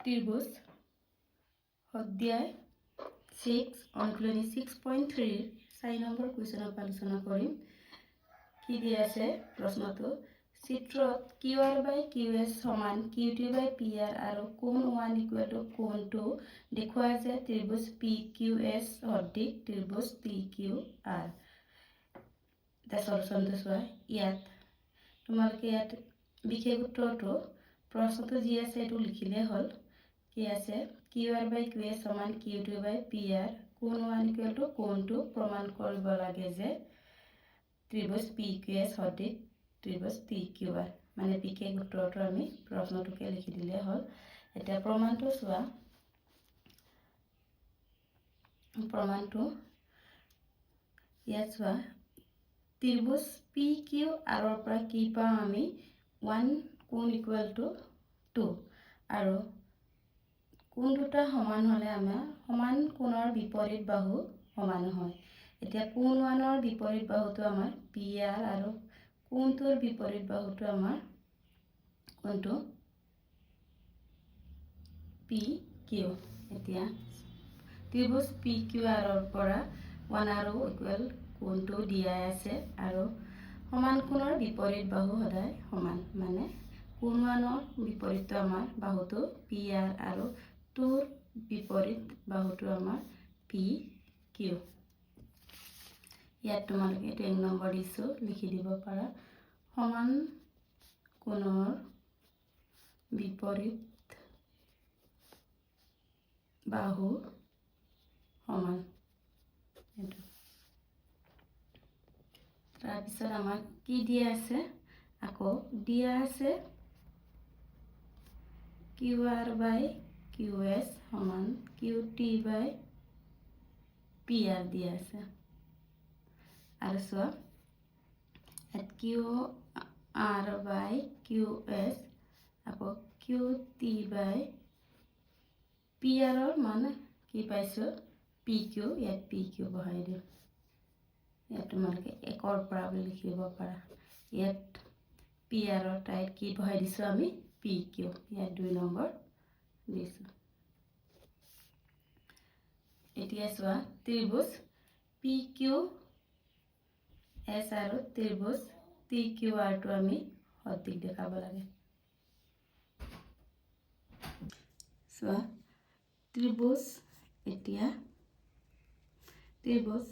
ত্ৰিভুজ অধ্যায় 6 অংকলনি 6.3 4 নম্বৰ কুৱেশ্যনৰ আলোচনা কৰিম। কি দিয়া আছে প্ৰশ্নটো? চিত্ৰত QR/QS সমান QT by PR আৰু কোণ 1 = কোণ 2 দেখুৱাই যে ত্ৰিভুজ PQS সদৃশ ত্ৰিভুজ PQR। সলিউশ্যনটো চোৱা। ইয়াত তোমালোকে ইয়াত বিশেষ উত্তৰটো প্ৰশ্নটো যি আছে এইটো লিখিলে হ'ল। কি আছে? QR/QS সমান QT by PR, কোণ 1 = কোণ 2 প্ৰমাণ কৰিব লাগে যে ত্ৰিভুজ PQS সদৃশ ত্ৰিভুজ PQR। মানে বিশেষ উত্তৰটো আমি প্ৰশ্নটোকে লিখি দিলে হ'ল। এতিয়া প্ৰমাণটো চোৱা। প্ৰমাণটো ইয়াত চোৱা। ত্ৰিভুজ PQR পৰা কি পাওঁ আমি? 1 কোণ = 2 আৰু কোণ দুটা সমান হ'লে আমাৰ সমান কোণৰ বিপৰীত বাহু সমান হয়। এতিয়া কোণ 1ৰ বিপৰীত বাহুটো আমাৰ PR আৰু কোণ 2ৰ বিপৰীত বাহুটো আমাৰ কোণটো PQ। এতিয়া ত্ৰিভুজ PQR পৰা 1 আৰু ইকুৱেল কোণটো দিয়া আছে আৰু সমান কোণৰ বিপৰীত বাহু সদায় সমান। মানে কোণ 1ৰ বিপৰীতটো আমাৰ বাহুটো PR আৰু 2ৰ বিপৰীত বাহুটো আমাৰ PQ। ইয়াত তোমালোকে 1 নম্বৰ দিছোঁ, লিখি দিব পাৰা। সমান কোণৰ বিপৰীত বাহু সমান। তাৰপিছত আমাক কি দিয়া আছে? আকৌ দিয়া আছে QR/QS সমান QT by PR দিয়া আছে। আৰু চোৱা QR/QS আকৌ QT by PR মান কি পাইছোঁ? PQ। ইয়াত PQ বহাই দিওঁ। ইয়াত তোমালোকে 1ৰ পৰা বুলি লিখিব পাৰা। ইয়াত PR ঠাইত কি বহাই দিছোঁ আমি? PQ। ইয়াত 2 নম্বৰ দিছোঁ। এতিয়া চোৱা ত্ৰিভুজ PQS আৰু ত্ৰিভুজ PQRটো আমি সদৃশ দেখাব লাগে। চোৱা ত্ৰিভুজ এতিয়া ত্ৰিভুজ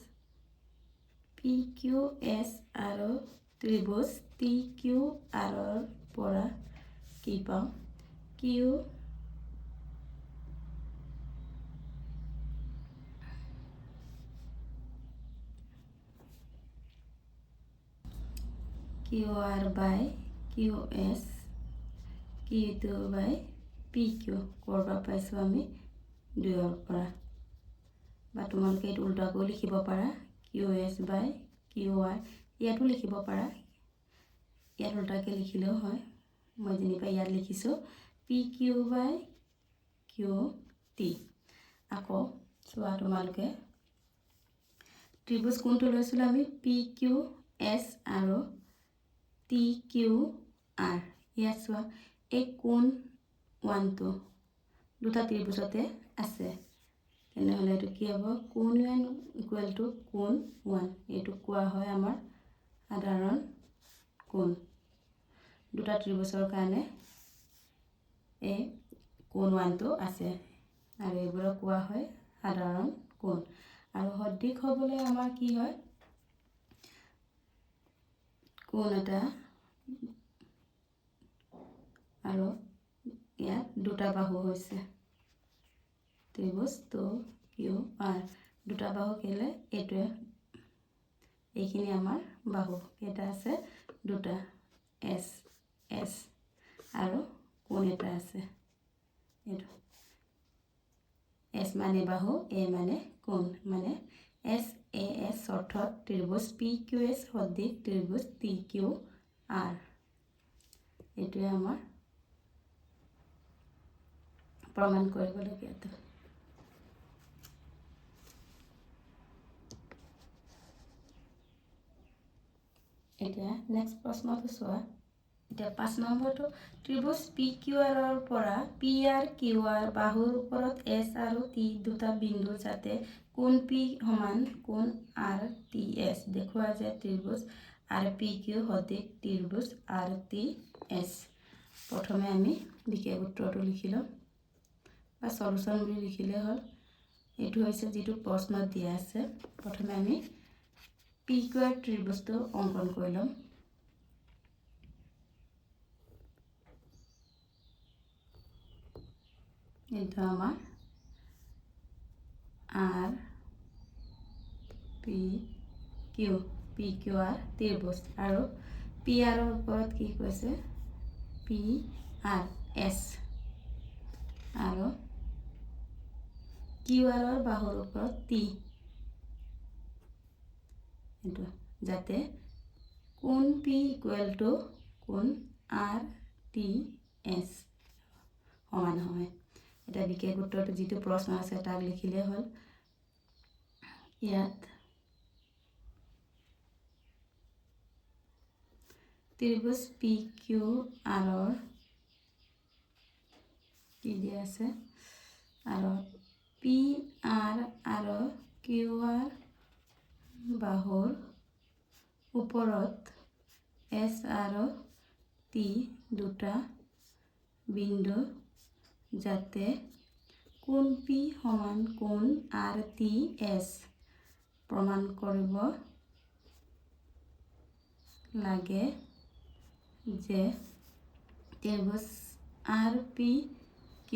PQS আৰু ত্ৰিভুজ PQR পৰা কি পাওঁ? QR/QS QT by PQ ক'ৰ পৰা পাইছোঁ আমি? 2ৰ পৰা। বা তোমালোকে এইটো উল্টাকৈ লিখিব পাৰা। QS/QR ইয়াতো লিখিব পাৰা। ইয়াত উল্টাকৈ লিখিলেও হয়। মই যেনিবা ইয়াত লিখিছোঁ PQ/QT। আকৌ চোৱা তোমালোকে ত্ৰিভুজ কোণটো লৈছিলোঁ আমি PQS আৰু TQR। ইয়াত চোৱা এই কোণ 1টো দুটা ত্ৰিভুজতে আছে। তেনেহ'লে এইটো কি হ'ব? কোণ 1 = কোণ 1। এইটো কোৱা হয় আমাৰ সাধাৰণ কোণ। দুটা ত্ৰিভুজৰ কাৰণে এই কোণ 1টো আছে আৰু এইবোৰক কোৱা হয় সাধাৰণ কোণ। আৰু সদৃশ হ'বলৈ আমাৰ কি হয়? কোণ এটা আৰু ইয়াত দুটা বাহু হৈছে ত্ৰিভুজ QR। দুটা বাহু কেলে? এইটোৱে এইখিনি আমাৰ বাহু কেইটা আছে? দুটা। S আৰু কোণ এটা আছে। এইটো S মানে বাহু, A মানে কোণ। মানে SAS অৰ্থত ত্ৰিভুজ PQS সদৃশ ত্ৰিভুজ PQR। এইটোৱে আমাৰ প্ৰমাণ কৰিবলগীয়াটো। এতিয়া নেক্সট প্ৰশ্নটো চোৱা। এতিয়া 5 নম্বৰটো ত্ৰিভুজ PQR পৰা PRQR বাহুৰ ওপৰত S আৰু T দুটা বিন্দু যাতে কোণ P সমান কোণ RTS দেখুওৱা যায় ত্ৰিভুজ RPQ সদৃশ ত্ৰিভুজ RTS। প্ৰথমে আমি বিশেষ উত্তৰটো লিখি ল'ম বা সলিউশন বুলি লিখিলে হ'ল। এইটো হৈছে যিটো প্ৰশ্নত দিয়া আছে। প্ৰথমে আমি PQR ত্ৰিভুজটো অংকন কৰি ল'ম। এইটো আমাৰ PQR ত্ৰিভুজ আৰু PR ওপৰত কি কৈছে PRS আৰু QR বাহুৰ ওপৰত T এইটো যাতে কোণ P ইকুৱেল টু কোণ RTS সমান হয়। এটা বিশেষ উত্তৰটো যিটো প্ৰশ্ন আছে তাক লিখিলে হ'ল। ইয়াত ত্ৰিভুজ PQR কি দিয়া আছে আৰু PR আৰু QR বাহুৰ ওপৰত S আৰু T দুটা বিন্দু যাতে কোণ P সমান কোণ RTS প্ৰমাণ কৰিব লাগে যে ত্ৰিভুজ RPQ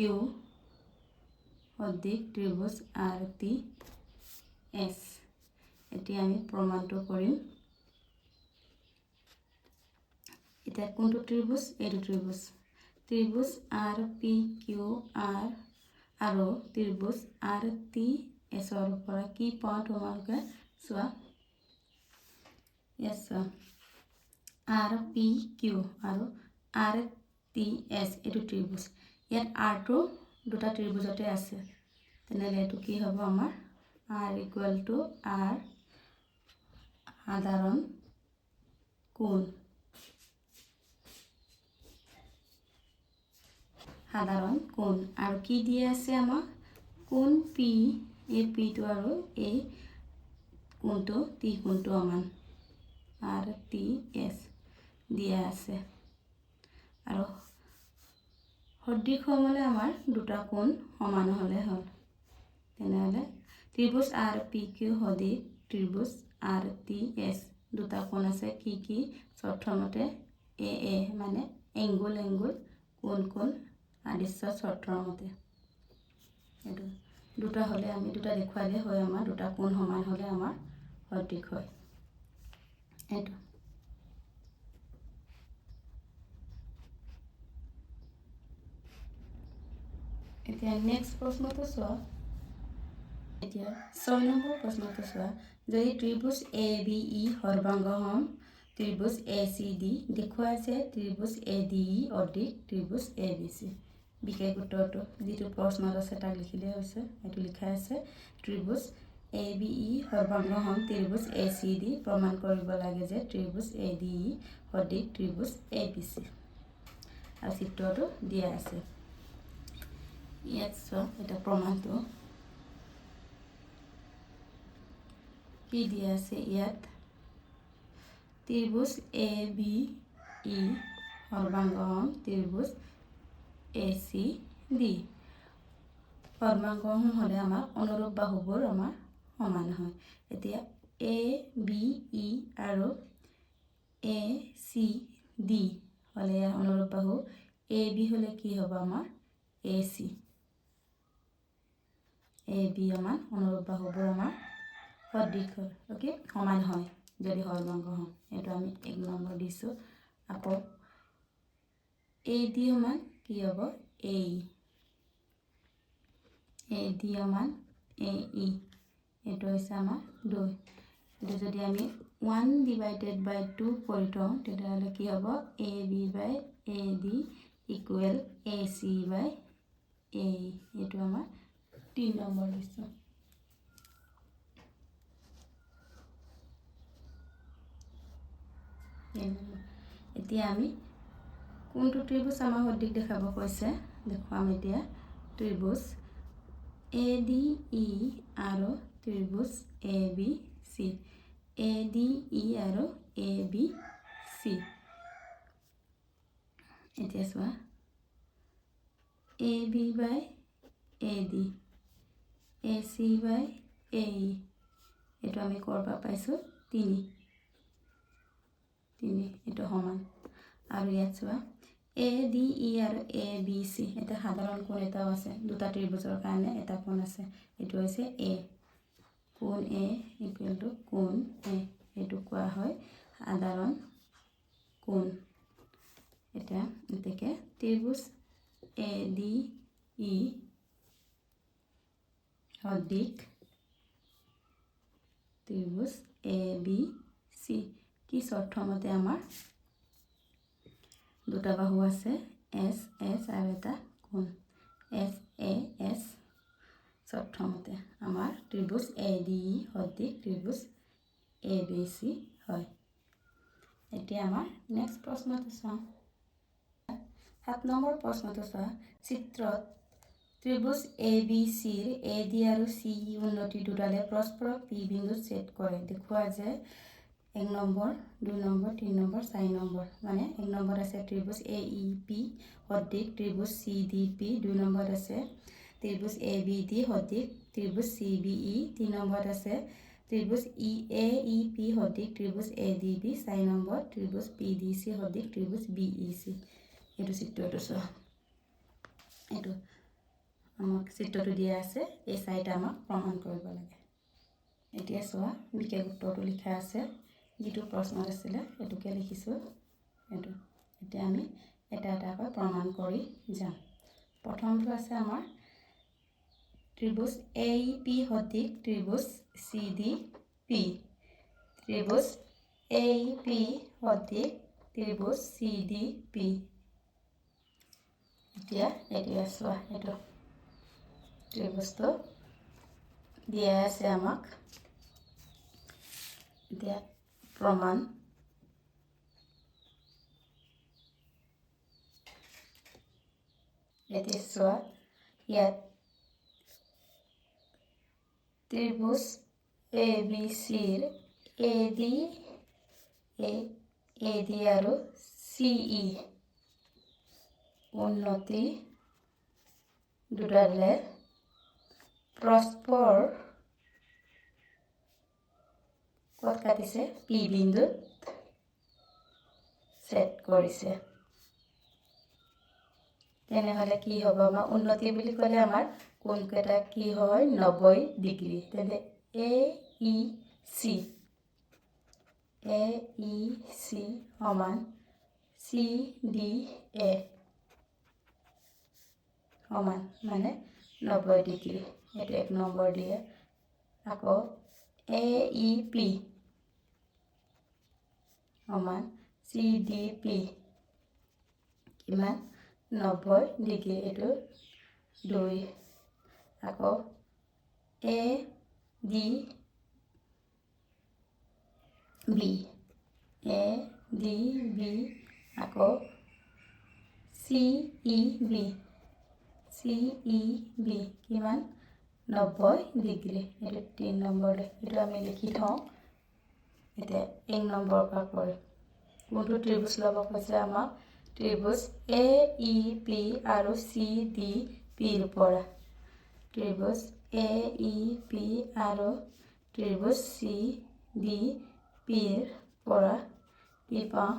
সদৃশ ত্ৰিভুজ RTS। এতিয়া আমি প্ৰমাণটো কৰিম। এতিয়া কোনটো ত্ৰিভুজ? এইটো ত্ৰিভুজ RPQR আৰু ত্ৰিভুজ RTSৰ পৰা কি পাওঁ তোমালোকে চোৱা। ইয়াত চোৱা RPQ আৰু RTS এইটো ত্ৰিভুজ। ইয়াত Rটো দুটা ত্ৰিভুজতে আছে। তেনেহ'লে এইটো কি হ'ব আমাৰ R ইকুৱেল টু R সাধাৰণ কোণ। আৰু কি দিয়া আছে আমাক কোণ P, এই Pটো আৰু এই কোণটো T কোণটো সমান RTS দিয়া আছে। আৰু সদৃশ হ'লে আমাৰ দুটা কোণ সমান হ'লে হ'ল। তেনেহ'লে ত্ৰিভুজ RPQ সদৃশ ত্ৰিভুজ RTS দুটা কোণ আছে। কি প্ৰথমতে AA মানে এংগুল কোণ আদিশ্য চৰ্তৰ মতে এইটো দুটা হ'লে আমি দুটা দেখুৱালে হয়। আমাৰ দুটা কোণ সমান হ'লে আমাৰ সদৃশ হয়। এইটো এতিয়া নেক্সট প্ৰশ্নটো চোৱা। এতিয়া 6 নম্বৰ প্ৰশ্নটো চোৱা। যদি ত্ৰিভুজ ABE সৰ্বাংগসম ত্ৰিভুজ ACD দেখুৱাই যে ত্ৰিভুজ ADE অধিক ত্ৰিভুজ ABC। বিশেষ উত্তৰটো যিটো প্ৰশ্নত আছে তাক লিখিলে হৈছে। এইটো লিখা আছে ত্ৰিভুজ ABE সৰ্বাংগসম ত্ৰিভুজ ACD প্ৰমাণ কৰিব লাগে যে ত্ৰিভুজ ADE অধিক ত্ৰিভুজ ABC আৰু চিত্ৰটো দিয়া আছে। ইয়াত চোৱা এটা প্ৰমাণটো কি দিয়া আছে। ইয়াত ত্ৰিভুজ ABE সৰ্বাংগসম ত্ৰিভুজ ACD সৰ্বাংগসম হ'লে আমাৰ অনুৰূপ বাহুবোৰ আমাৰ সমান হয়। এতিয়া ABE আৰু ACD হ'লে ইয়াৰ অনুৰূপ বাহু AB হ'লে কি হ'ব আমাৰ AC। AB আমাৰ অনুৰূপ বাহুবোৰ আমাৰ সদৃশ হয়। অ'কে সমান হয় যদি সৰ্বাংগসম। এইটো আমি 1 নম্বৰ দিছোঁ। আকৌ AD সমান কি হ'ব AE। AD সমান AE এইটো হৈছে আমাৰ 2। এইটো যদি আমি 1/2 কৰি থওঁ তেতিয়াহ'লে কি হ'ব AB/AD ইকুৱেল AC/AE। এইটো আমাৰ 3 নম্বৰ দিছোঁ। এতিয়া আমি কোনটো ত্ৰিভুজ আমাৰ সদৃশ দেখাব কৈছে দেখুৱাম এতিয়া ত্ৰিভুজ ADE আৰু ত্ৰিভুজ ABC ADE আৰু ABC এতিয়া চোৱা AB by AD AC by AE এইটো আমি কৰবা পাইছোঁ 3 এইটো সমান আৰু ইয়াত চোৱা ADE আৰু ABC এটা সাধাৰণ কোণ এটাও আছে দুটা ত্ৰিভুজৰ কাৰণে এটা কোণ আছে এইটো হৈছে A কোণ A ইকুৱেল টু কোণ A এইটো কোৱা হয় সাধাৰণ কোণ এটা এতেকে ত্ৰিভুজ ADE সদৃশ ত্ৰিভুজ ABC কি শৰ্তমতে আমাৰ দুটা বাহু আছে SS আৰু এটা কোণ SAS শৰ্তমতে আমাৰ ত্ৰিভুজ ADE সদৃশ ত্ৰিভুজ ABC হয় এতিয়া আমাৰ নেক্সট প্ৰশ্নটো চাওঁ 7 নম্বৰ প্ৰশ্নটো চোৱা চিত্ৰত ত্ৰিভুজ ABCৰ AD আৰু CE উন্নতি দুডালে পৰস্পৰক P বিন্দুত ছেদ কৰে দেখুৱা যে 1 নম্বৰ 2 নম্বৰ 3 নম্বৰ 4 নম্বৰ মানে 1 নম্বৰ আছে ত্ৰিভুজ AEP সদৃশ ত্ৰিভুজ CDP 2 নম্বৰ আছে ত্ৰিভুজ ABD সদৃশ ত্ৰিভুজ CBE 3 নম্বৰ আছে ত্ৰিভুজ AEP সদৃশ ত্ৰিভুজ ADB 4 নম্বৰ ত্ৰিভুজ PDC সদৃশ ত্ৰিভুজ BEC এইটো চিত্ৰটো চোৱা এইটো আমাক চিত্ৰটো দিয়া আছে এই চাৰিটা আমাক প্ৰমাণ কৰিব লাগে এতিয়া চোৱা বিশেষ উত্তৰটো লিখা আছে যেটো প্ৰশ্ন আছিল এটোকে লিখিছো এটো এতিয়া আমি এটা এটাকৈ প্ৰমাণ কৰি যাম প্ৰথমটো আছে আমাৰ ত্ৰিভুজ AEP সদৃশ ত্ৰিভুজ CDP ত্ৰিভুজ AEP সদৃশ ত্ৰিভুজ CDP এতিয়া এটা চোৱা এটো ত্ৰিভুজটো দিয়া আছে আমাক এতিয়া প্ৰমাণ এতিয়া চোৱা ইয়াত ত্ৰিভুজ ABCৰ AD আৰু CE উন্নতি দুডালে পৰস্পৰ ক'ত কাটিছে P বিন্দুত ছেদ কৰিছে তেনেহলে কি হ'ব আমাৰ উন্নতি বুলি ক'লে আমাৰ কোণ কেটা কি হয় 90 ডিগ্ৰী তেনে AEC সমান CDA সমান মানে 90 ডিগ্ৰী এটা 1 নম্বৰ দিয়ে আকৌ AEP সমান CDP কিমান 90 ডিগ্ৰী এটো 2 আকৌ ADB আকৌ CEB কিমান 90 ডিগ্ৰী এটো 3 নম্বৰ এটো আমি লিখি থওঁ এটা 1 নম্বৰ পৰা কৰে কোনটো ত্ৰিভুজ লব কৈছে আমাক ত্ৰিভুজ AEP আৰু CDP ৰ পৰা ত্ৰিভুজ AEP আৰু ত্ৰিভুজ CDP ৰ পৰা কি পাওঁ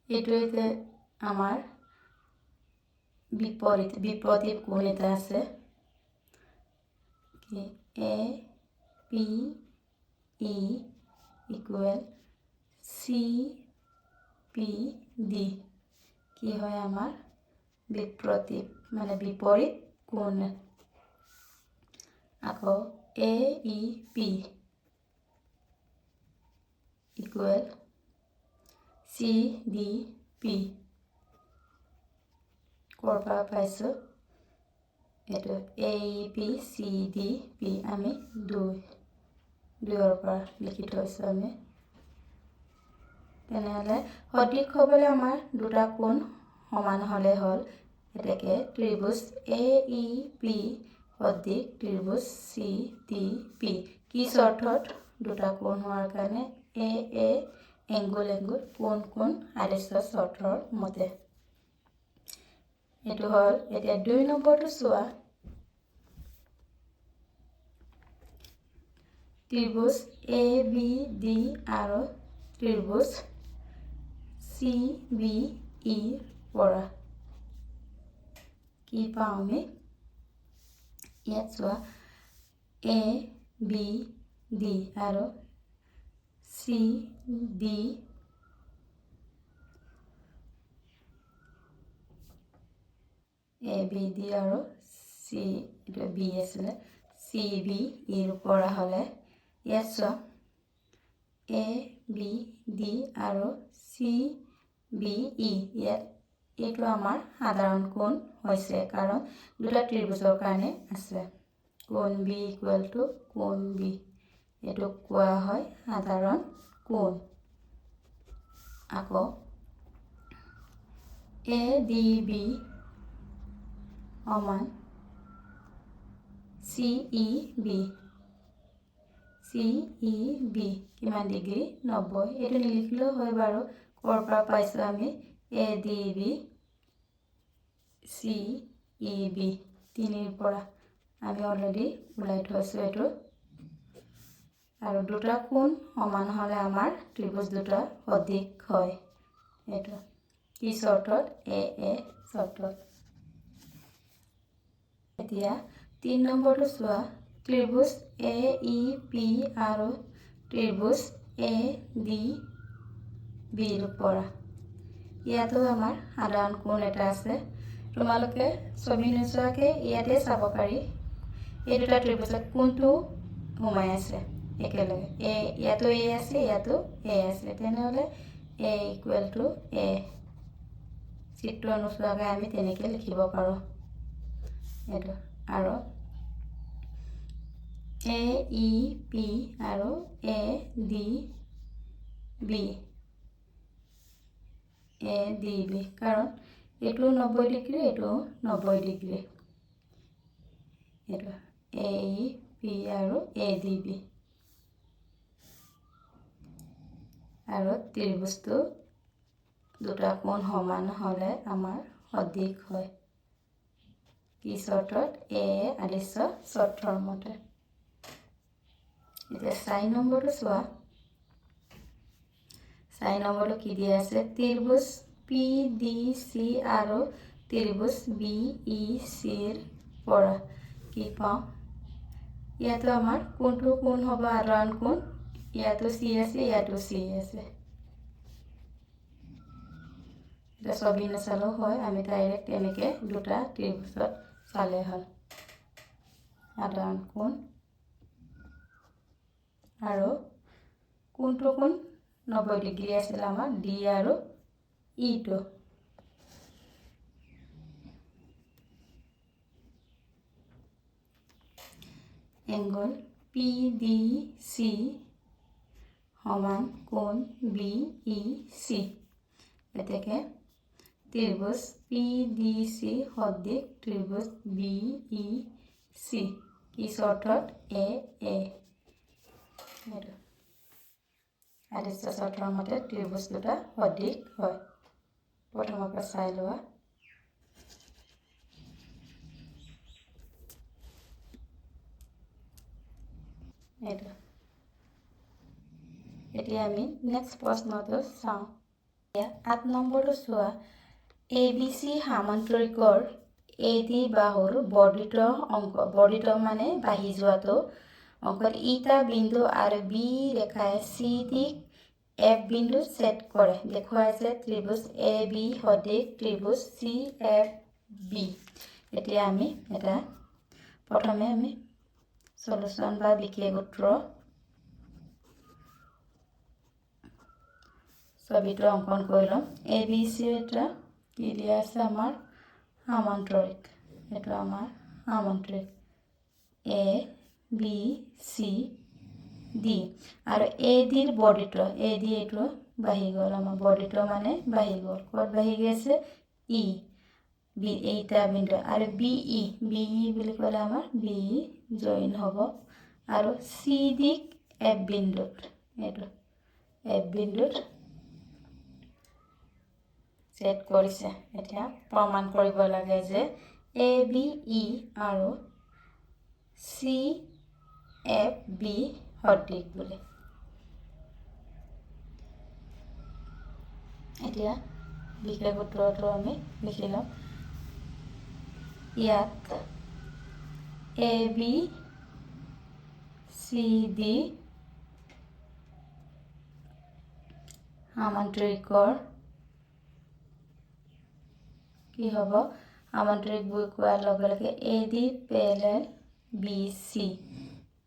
এইটোতে আমাৰ বিপৰীত কোণ এটা আছে কি APE ইকুৱেল CPD কি হয় আমাৰ বিপৰীত কোণ আকৌ AEP ইকুৱেল CDP কৰবা পাইছো এটো AEP CDP আমি 2 ৰ পৰা লিখি থৈছো আমি তেনেহ'লে সদৃশ হ'বলৈ আমাৰ দুটা কোণ সমান হ'লে হ'ল এতেকে ত্ৰিভুজ AEP সদৃশ ত্ৰিভুজ CDP কি চৰ্তত দুটা কোণ হোৱাৰ কাৰণে AA এংগুল কোণ আদৰ্শ চৰ্তৰ মতে এটো হ'ল এতিয়া 2 নম্বৰটো চোৱা ত্ৰিভুজ ABD আৰু ত্ৰিভুজ CBE পৰা কি পাওঁ আমি ইয়াত চোৱা ABD আৰু CD ABD আৰু B আছিলে CBE পৰা হ'লে ইয়াত চোৱা ABD আৰু CBE ইয়াত এইটো আমাৰ সাধাৰণ কোণ হৈছে কাৰণ দুটা ত্ৰিভুজৰ কাৰণে আছে কোণ B ইকুৱেল টু কোণ B এইটো কোৱা হয় সাধাৰণ কোণ আকৌ ADB সমান CEB কিমান ডিগ্ৰী 90 এইটো নিলিখিলেও হয় বাৰু ক'ৰ পৰা পাইছোঁ আমি ADB CEB 3 পৰা আমি অলৰেডি ওলাই থৈছোঁ এইটো আৰু দুটা কোণ সমান হ'লে আমাৰ ত্ৰিভুজ দুটা সদৃশ হয় এইটো কি চৰ্তত AA চৰ্তত এতিয়া 3 নম্বৰটো চোৱা ত্ৰিভুজ AEP আৰু ত্ৰিভুজ ADB পৰা ইয়াতো আমাৰ সাধাৰণ কোণ এটা আছে তোমালোকে ছবি নোচোৱাকৈ ইয়াতে চাব পাৰি এই দুটা ত্ৰিভুজত কোনটো সোমাই আছে একেলগে ইয়াতো A আছে ইয়াতো A আছে তেনেহ'লে A ইকুৱেল টু A চিত্ৰ নোচোৱাকৈ আমি তেনেকৈ লিখিব পাৰোঁ এইটো আৰু AEP আৰু ADB কাৰণ এইটো 90 ডিগ্ৰী এইটো 90 ডিগ্ৰী এইটো AEP আৰু ADB আৰু ত্ৰিভুজটো দুটা কোণ সমান হ'লে আমাৰ সদৃশ হয় কি চৰ্তত AA আদৰ্শ চৰ্তৰ মতে এতিয়া 4 নম্বৰটো চোৱা 4 নম্বৰটো কি দিয়া আছে ত্ৰিভুজ PDC আৰু ত্ৰিভুজ BECৰ পৰা কি পাওঁ ইয়াতো আমাৰ কোনটো কোণ হ'ব সাধাৰণ কোণ ইয়াতো C আছে ইয়াতো C আছে এটা ছবি নাচালেও হয় আমি ডাইৰেক্ট এনেকৈ দুটা ত্ৰিভুজত চালে হ'ল সাধাৰণ কোণ আৰু কোনটো কোণ 90 ডিগ্ৰী আছিল আমাৰ D আৰু Eটো এংগল PDC সমান কোণ BEC এতেকে ত্ৰিভুজ PDC সদৃশ ত্ৰিভুজ BEC কি চৰ্তত AA আদৰ্শ চৰ্তৰ মতে ত্ৰিভুজ দুটা সদৃশ হয় প্ৰথমৰ পৰা চাই লোৱা এইটো এতিয়া আমি নেক্সট প্ৰশ্নটো চাওঁ 8 নম্বৰটো চোৱা ABC সামান্তৰিকৰ AD বাহুৰ বৰ্ধিত অংক বৰ্ধিত মানে বাঢ়ি যোৱাটো অংকত ইটা বিন্দু আৰু B ৰেখাই CD F বিন্দু ছেদ কৰে দেখুৱাইছে ত্ৰিভুজ AB সদৃশ ত্ৰিভুজ CFB এতিয়া আমি এটা প্ৰথমে আমি সলিউশন বা বিক্ৰিয়া সূত্ৰ ছবিটো অঙ্কন কৰি লম ABC এটা কি দিয়া আছে আমাৰ সামান্তৰিক এটা আমাৰ সামান্তৰিক A B C D আৰু AD ৰ বৰ্ধিত AD এটো বাঢ়ি গ'ল আমাৰ বডিটো মানে বাঢ়ি গ'ল ক'ত বাঢ়ি গৈছে ই বি এইটা বিন্দু আৰু বি ই বুলি ক'লে আমাৰ বি জইন হ'ব আৰু চি ডি এফ বিন্দুত এইটো এফ বিন্দুত ছেট কৰিছে এতিয়া প্ৰমাণ কৰিব লাগে যে এ বি ই আৰু চি এফ বি সদৃশ বুলি এতিয়া বিশেষ সূত্ৰটো আমি লিখি লওঁ ইয়াত এ বি চি ডি সামান্তৰিকৰ কি হ'ব সামান্তৰিক বুলি কোৱাৰ লগে লগে A D parallel B C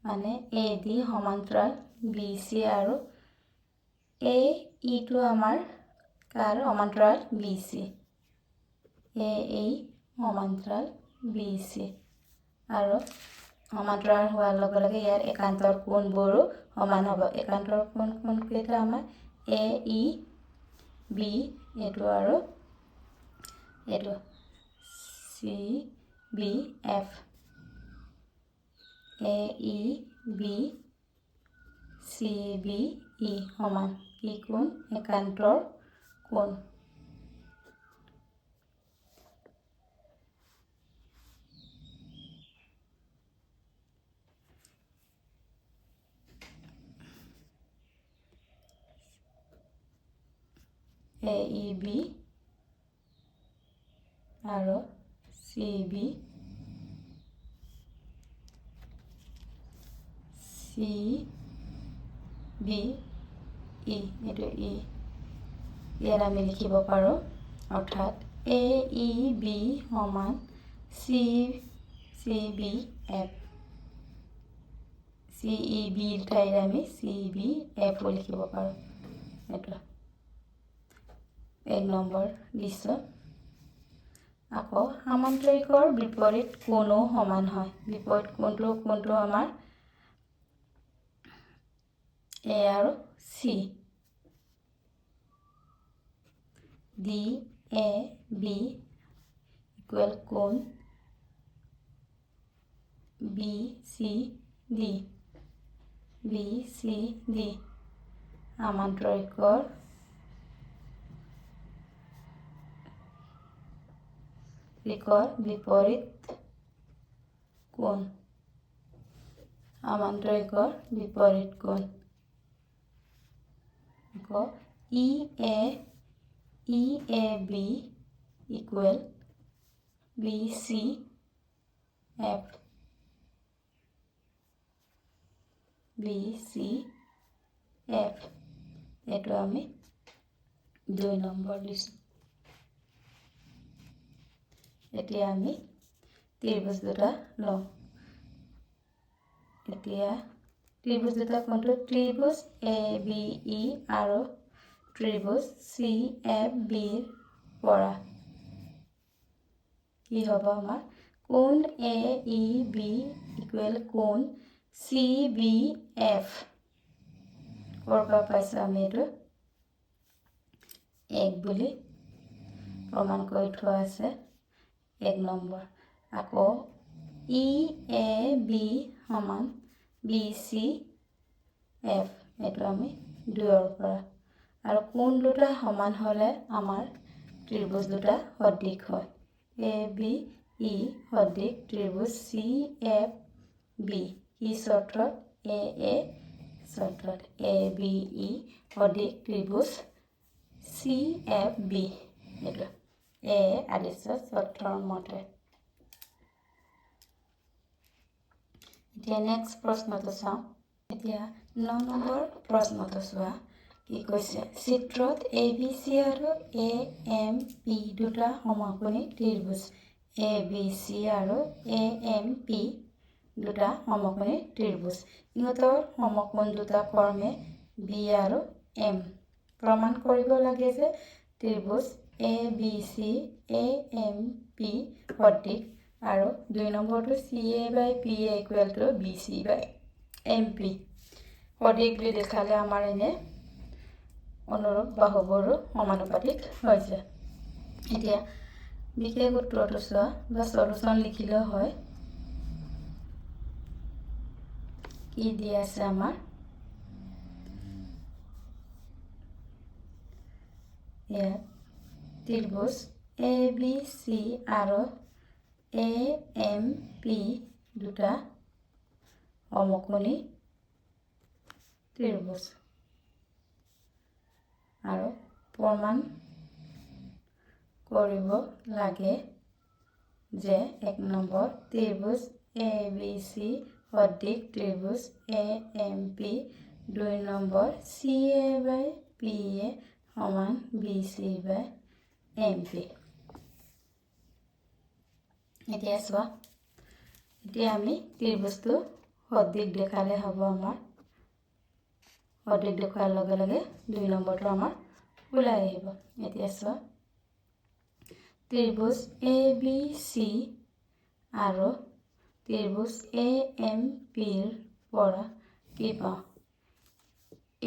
মানে এ ডি সমান্তৰাল বি চি আৰু এ ইটো আমাৰ কাৰ সমান্তৰাল বি চি এই সমান্তৰাল বি চি আৰু সমান্তৰাল হোৱাৰ লগে লগে ইয়াৰ একান্তৰ কোণবোৰো সমান হ'ব একান্তৰ কোণ কেইটা আমাৰ এ ই বি এইটো আৰু এইটো C B F A E B C B E সমান কি কোণ একান্তৰ কোণ এ ই বি আৰু C B C B E এইটো ই ইয়াত আমি লিখিব পাৰোঁ অৰ্থাৎ এ ই বি সমান C B F C E বিৰ ঠাইত আমি চি বি এফো লিখিব পাৰোঁ এইটো 1 নম্বৰ দিছোঁ আকৌ সামান্তৰিকৰ বিপৰীত কোণো সমান হয় বিপৰীত কোণটো আমাৰ এ আৰু C D A B equal কোণ বি চি ডি সামান্তৰিকৰ বিপৰীত কোণ সামান্তৰিকৰ বিপৰীত কোণ আকৌ ই A B equal B C F এইটো আমি 2 নম্বৰ দিছোঁ এতিয়া আমি ত্ৰিভুজ দুটা লওঁ এতিয়া ত্ৰিভুজ দুটা কোনটো ত্ৰিভুজ এ বি ই আৰু ত্ৰিভুজ চি এফ বিৰ পৰা কি হ'ব আমাৰ কোণ এ ই বি ইকুৱেল কোণ চি বি এফ ক'ৰ পৰা পাইছোঁ আমি এইটো 1 বুলি প্ৰমাণ কৰি থোৱা আছে 1 নম্বৰ আকৌ ই এ বি সমান বি চি এফ এইটো আমি 2ৰ পৰা আৰু কোণ দুটা সমান হ'লে আমাৰ ত্ৰিভুজ দুটা সদৃশ হয় এ বি ই সদৃশ ত্ৰিভুজ চি এফ বি কি চৰ্তত এ চৰ্তত এ বি ই সদৃশ ত্ৰিভুজ চি এফ বি এইটো এ আদিশ্য চৰ্তৰ মতে এতিয়া নেক্সট প্ৰশ্নটো চাওঁ এতিয়া 9 নম্বৰ প্ৰশ্নটো চোৱা কি কৈছে চিত্ৰত এ বি চি আৰু এ এম পি দুটা সমকোণী ত্ৰিভুজ এ বি চি আৰু এ এম পি দুটা সমকোণী ত্ৰিভুজ ইহঁতৰ সমকোণ দুটা ক্ৰমে বি আৰু এম প্ৰমাণ কৰিব লাগে যে ত্ৰিভুজ A B C A M P সদৃশ আৰু 2 নম্বৰটো C A by P A equal to B C by M P সদৃশ বুলি দেখালে আমাৰ এনে অনুৰূপ বাহুবোৰো সমানুপাতিক হৈ যায়। এতিয়া বিশেষ উত্তৰটো চোৱা বা সলিউশ্যন লিখিলেও হয়। কি দিয়া আছে আমাৰ ইয়াত ত্ৰিভুজ ABC আৰু AMP দুটা সমকোণী ত্ৰিভুজ আৰু প্ৰমাণ কৰিব লাগে যে 1 নম্বৰ ত্ৰিভুজ ABC সদৃশ ত্ৰিভুজ AMP 2 নম্বৰ CA/PA সমান BC/MP। এতিয়া চোৱা, এতিয়া আমি ত্ৰিভুজটো সদৃশ দেখালে হ'ব। আমাৰ সদৃশ দেখুৱাৰ লগে লগে 2 নম্বৰটো আমাৰ ওলাই আহিব। এতিয়া চোৱা, ত্ৰিভুজ ABC আৰু ত্ৰিভুজ AMPৰ পৰা কি পাওঁ?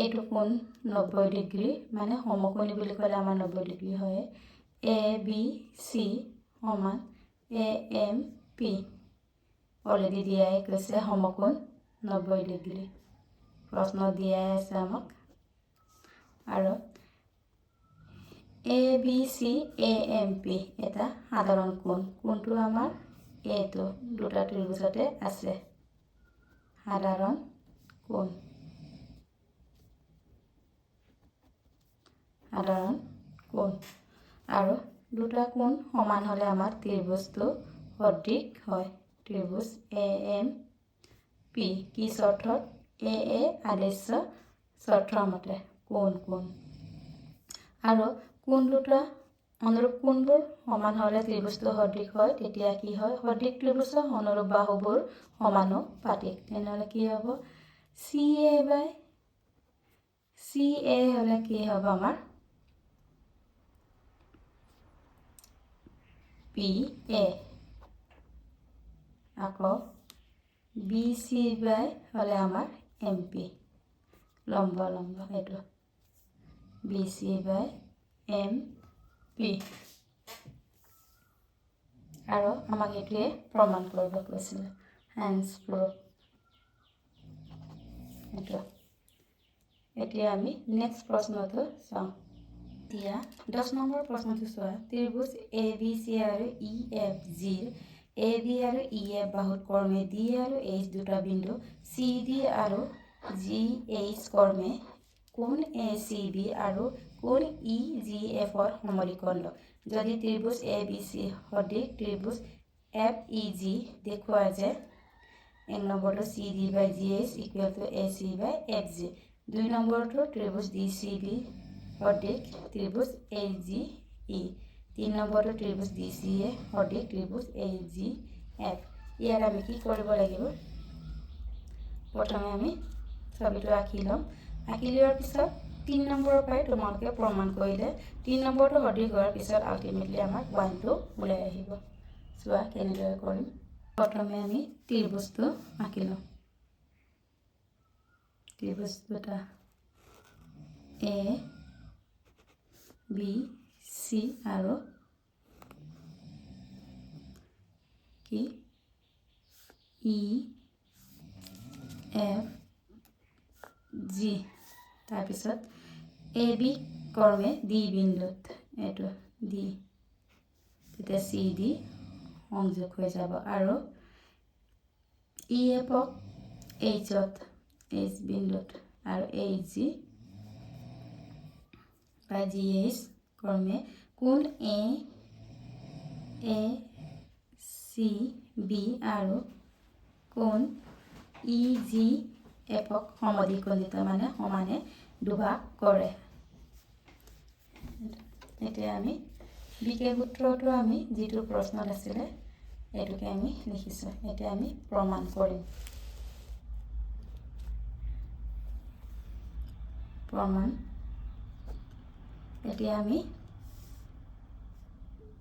এইটো কোণ 90 ডিগ্ৰী, মানে সমকোণী বুলি ক'লে আমাৰ 90 ডিগ্ৰী হয়। ABC সমান AMP অলৰেডি দিয়াই কৈছে সমকোণ 90 ডিগ্ৰী, প্ৰশ্ন দিয়াই আছে আমাক। আৰু ABC AMP এটা সাধাৰণ কোণ। কোণটো আমাৰ এইটো দুটা ত্ৰিভুজতে আছে, সাধাৰণ কোণ। সাধাৰণ কোণ আৰু দুটা কোণ সমান হ'লে আমাৰ ত্ৰিভুজটো সদৃশ হয়। ত্ৰিভুজ AMP কি চৰ্তত? AA আদৰ্শ চৰ্তৰ মতে কোণ আৰু কোণ দুটা অনুৰূপ কোণবোৰ সমান হ'লে ত্ৰিভুজটো সদৃশ হয়। তেতিয়া কি হয়? সদৃশ ত্ৰিভুজৰ অনুৰূপ বাহুবোৰ সমানুপাতিক। তেনেহ'লে কি হ'ব? CA হ'লে কি হ'ব আমাৰ? PA। আকৌ BC হ'লে আমাৰ MP। লম্ব এইটো BC/MP। আৰু আমাক এইটোৱে প্ৰমাণ কৰিব কৈছিলে, হেন্স প্ৰুফ। এইটো এতিয়া আমি নেক্সট প্ৰশ্নটো চাওঁ। এতিয়া 10 নম্বৰ প্ৰশ্নটো চোৱা, ত্ৰিভুজ ABC আৰু EFGৰ AB আৰু EF বাহুত ক্ৰমে D আৰু H দুটা বিন্দু, CD আৰু GH ক্ৰমে কোণ ACB আৰু কোণ EGFৰ সমদ্বিখণ্ড। যদি ত্ৰিভুজ ABC সদৃশ ত্ৰিভুজ FEG দেখুৱায় যে 1 নম্বৰটো CD/GH = AC/FG, 2 নম্বৰটো ত্ৰিভুজ DCB সদৃশ ত্ৰিভুজ AGE, 3 নম্বৰটো ত্ৰিভুজ DCA সদৃশ ত্ৰিভুজ AGF। ইয়াত আমি কি কৰিব লাগিব? প্ৰথমে আমি ছবিটো আঁকি ল'ম। আঁকি লোৱাৰ পিছত 3 নম্বৰৰ পৰাই তোমালোকে প্ৰমাণ কৰিলে 3 নম্বৰটো সদৃশ হোৱাৰ পিছত আল্টিমেটলি আমাৰ 1টো ওলাই আহিব। চোৱা কেনেদৰে কৰিম। প্ৰথমে আমি ত্ৰিভুজটো আঁকি ল'ম। ত্ৰিভুজ দুটা ABC আৰু কি EFG। তাৰপিছত AB ক্ৰমে D বিন্দুত, এইটো D, তেতিয়া CD সংযোগ হৈ যাব আৰু EFক H বিন্দুত আৰু HG বা GH ক্ৰমে কোণ ACB আৰু কোণ EGFক সমদ্বিখণ্ডিত, মানে সমানে দুভাগ কৰে। এতিয়া আমি বিশেষ সূত্ৰটো আমি যিটো প্ৰশ্নত আছিলে এইটোকে আমি লিখিছোঁ। এতিয়া আমি প্ৰমাণ কৰিম। প্ৰমাণ। এতিয়া আমি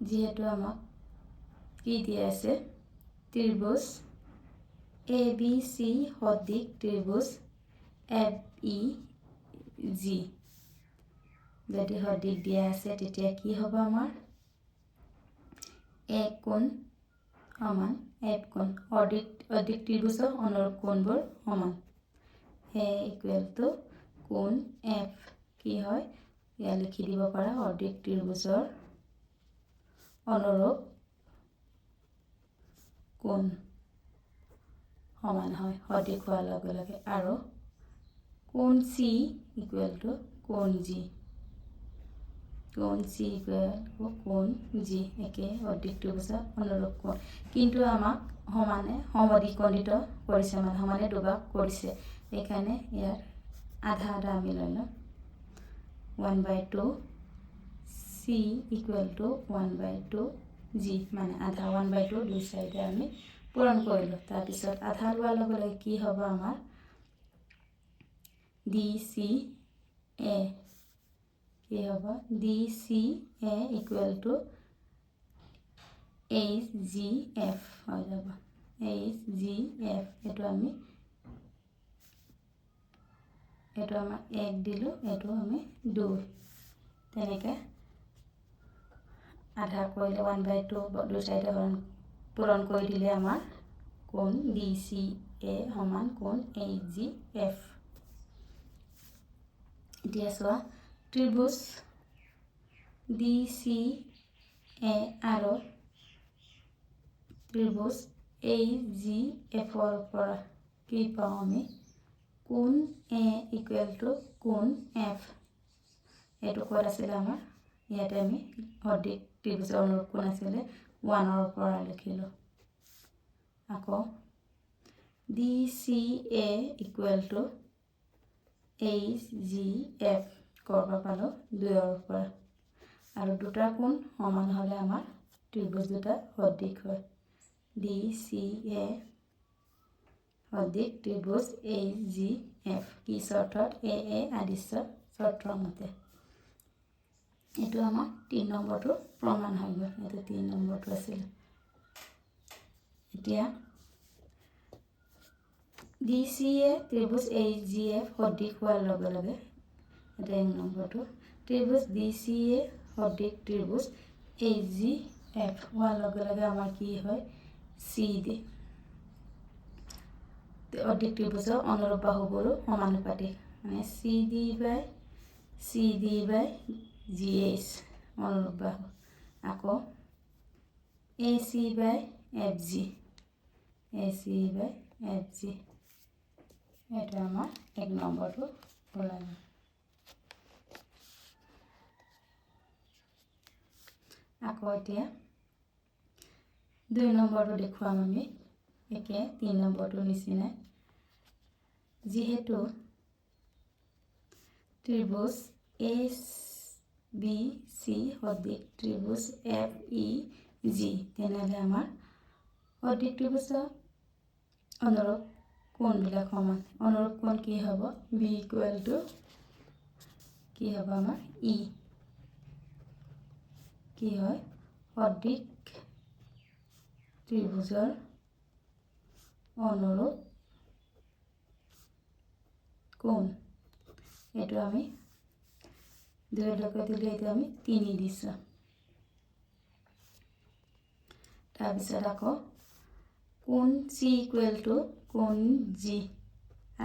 যিহেতু আমাক কি দিয়া আছে? ত্ৰিভুজ ABC সদৃশ ত্ৰিভুজ FEG যদি সদিশ দিয়া আছে তেতিয়া কি হ'ব আমাৰ এক কোণ সমান এফ কোণ অধিক ত্ৰিভুজৰ অনুৰূপ কোণবোৰ সমান এ ইকুৱেল টু কোণ এফ কি হয় ইয়াত লিখি দিব পাৰা অধিক ত্ৰিভুজৰ অনুৰূপ কোণ সমান হয় সঠিক হোৱাৰ লগে লগে আৰু কোণ চি ইকুৱেল টু কোণ জি কোণ চি ইকুৱেল টু কোণ জি একে অধিক ত্ৰিভুজৰ অনুৰূপ কোণ কিন্তু আমাক সমানে সমদ্বিখণ্ডিত কৰিছে মানে সমানে দুভাগ কৰিছে সেইকাৰণে ইয়াৰ আধা আধা আমি লৈ ল'ম 1/2 চি ইকুৱেল টু 1/2 জি মানে আধা 1/2 দুই চাইডে আমি পূৰণ কৰিলোঁ তাৰপিছত আধা লোৱাৰ লগে লগে কি হ'ব আমাৰ ডি চি এ কি হ'ব ডি চি এ equal two H G F হৈ যাব এইচ জি এফ এইটো আমি এইটো আমাৰ 1 দিলোঁ এইটো আমি 2 তেনেকৈ আধা কৰিলে 1/2 দুই চাইডে পূৰণ কৰি দিলে আমাৰ কোণ ডি চি এ সমান কোণ এইচ জি এফ এতিয়া চোৱা ত্ৰিভুজ ডি চি এ আৰু ত্ৰিভুজ এইচ জি এফৰ পৰা কি পাওঁ আমি কোণ এ ইকুৱেল টু কোণ এফ এইটো ক'ত আছিলে আমাৰ ইয়াতে আমি সঠিক ত্ৰিভুজৰ অনুৰূপ কোণ আছিলে 1ৰ পৰা লিখিলোঁ আকৌ ডি চি এ equal two H G F ক'ৰ পৰা পালোঁ 2ৰ পৰা আৰু দুটা কোণ সমান হ'লে আমাৰ ত্ৰিভুজ দুটা সদৃশ হয় ডি চি এ সদৃশ ত্ৰিভুজ এইচ জি এফ কি চৰ্তত এ আদিশ্য চৰ্তৰ মতে এইটো আমাৰ 3 নম্বৰটো প্ৰমাণ হৈ গ'ল এইটো 3 নম্বৰটো আছিলে এতিয়া ডি চি এ ত্ৰিভুজ এইচ জি এফ সদৃশ হোৱাৰ লগে লগে এটা 1 নম্বৰটো ত্ৰিভুজ ডি চি এ সদৃশ ত্ৰিভুজ এইচ জি এফ হোৱাৰ লগে লগে আমাৰ কি হয় চি ডি অধিক ত্ৰিভুজৰ অনুৰূপ বাহুবোৰো সমানুপাতিক মানে চি ডি বাই জি এইচ অনুৰূপ বাহু আকৌ এ চি বাই এফ জি এইটো আমাৰ 1 নম্বৰটো ওলালে আকৌ এতিয়া 2 নম্বৰটো দেখুৱাম আমি একে 3 নম্বৰটোৰ নিচিনা যিহেতু ত্ৰিভুজ এ বি চি সদৃশ ত্ৰিভুজ এফ ই জি তেনেহ'লে আমাৰ সদৃশ ত্ৰিভুজৰ অনুৰূপ কোণবিলাক সমান অনুৰূপ কোণ কি হ'ব বি ইকুৱেল টু কি হ'ব আমাৰ ই কি হয় সদৃশ ত্ৰিভুজৰ অনুৰূপ কোণ এইটো আমি 2 দিলে এইটো আমি 3 দিছোঁ তাৰপিছত আকৌ কোণ চি ইকুৱেল টু কোণ জি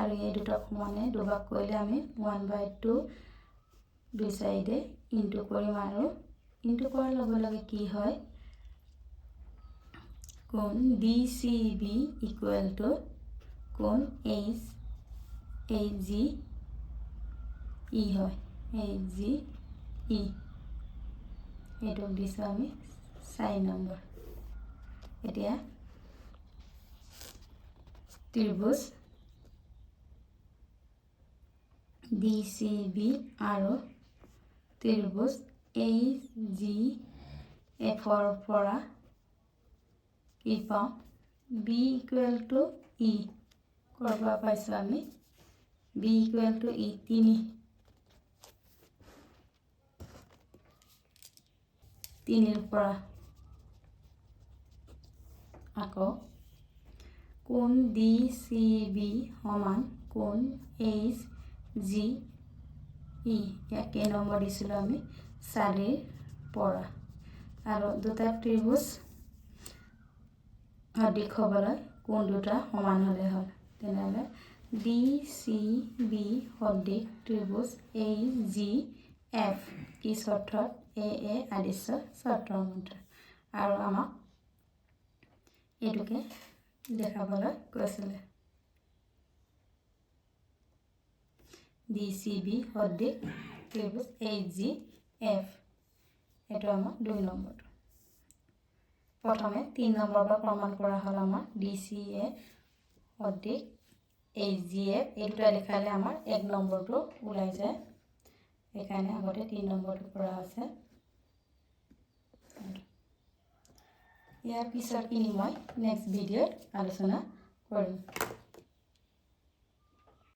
আৰু এই দুটাক সমানে দুভাগ কৰিলে আমি 1/2 দুই চাইডে ইনটু কৰিম আৰু ইনটু কৰাৰ লগে লগে কি হয় কোণ D C B equal to কোণ এইচ জি ই হয় এইচ জি ই এইটোক দিছোঁ আমি 4 নম্বৰ এতিয়া ত্ৰিভুজ ডি চি বি আৰু ত্ৰিভুজ এইচ জি এফৰ পৰা কি পাওঁ বি ইকুৱেল টু ই ক'ৰ পৰা পাইছোঁ আমি বি ইকুৱেল টু ই 3ৰ পৰা আকৌ কোণ ডি চি বি সমান কোণ এইচ জি ই ইয়াক কেই নম্বৰ দিছিলোঁ আমি 4ৰ পৰা আৰু দুটা ত্ৰিভুজ সদৃশ হ'বলৈ কোণ দুটা সমান হ'লে হ'ল তেনেহ'লে DCB সদৃশ ত্ৰিভুজ AGF কি চৰ্তত AA আদিশ্য চৰ্তৰ মতে আৰু আমাক এইটোকে দেখাবলৈ কৈছিলে DCB সদৃশ ত্ৰিভুজ AGF এইটো আমাৰ 2 নম্বৰটো প্ৰথমে 3 নম্বৰ পৰা প্ৰমাণ কৰা হ'ল আমাৰ DCA সদৃশ AGF এইটো দেখালে আমাৰ 1 নম্বৰটো ওলাই যায় সেইকাৰণে আগতে 3 নম্বৰটো কৰা আছে ইয়াৰ পিছত মই নেক্সট ভিডিঅ'ত আলোচনা কৰিম